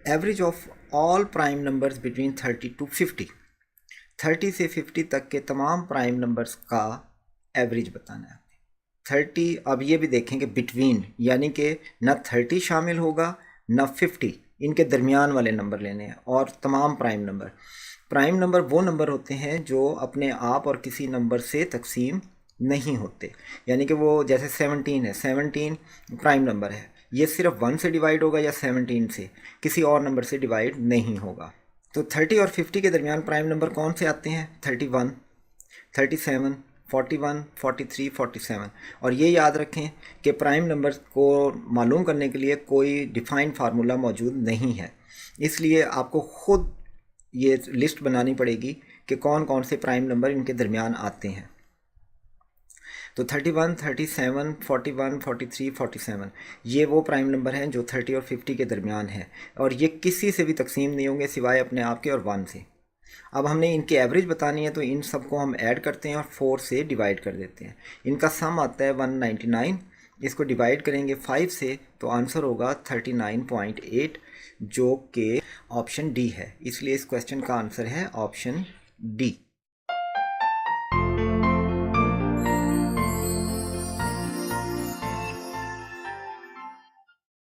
Average of all prime numbers between 30 to 50। 30 से 50 तक के तमाम प्राइम नंबर्स का एवरेज बताना है। 30, अब ये भी देखेंगे बिटवीन, यानी कि न 30 शामिल होगा न 50, इनके दरमियान वाले नंबर लेने हैं। और तमाम प्राइम नंबर वो नंबर होते हैं जो अपने आप और किसी नंबर से तकसीम नहीं होते, यानी कि वो जैसे 17 है, 17 प्राइम नंबर है, ये सिर्फ 1 से डिवाइड होगा या 17 से, किसी और नंबर से डिवाइड नहीं होगा। तो 30 और 50 के दरमियान प्राइम नंबर कौन से आते हैं? 31, 37, 41, 43, 47। और ये याद रखें कि प्राइम नंबर को मालूम करने के लिए कोई डिफाइंड फार्मूला मौजूद नहीं है, इसलिए आपको ख़ुद ये लिस्ट बनानी पड़ेगी कि कौन कौन से प्राइम नंबर इनके दरमियान आते हैं। तो 31, 37, 41, 43, 47 ये वो प्राइम नंबर हैं जो 30 और 50 के दरमियान हैं, और ये किसी से भी तकसीम नहीं होंगे सिवाय अपने आप के और 1 से। अब हमने इनकी एवरेज बतानी है, तो इन सबको हम ऐड करते हैं और 4 से डिवाइड कर देते हैं। इनका सम आता है 199, इसको डिवाइड करेंगे 5 से तो आंसर होगा 39.8, जो कि ऑप्शन डी है। इसलिए इस क्वेश्चन का आंसर है ऑप्शन डी।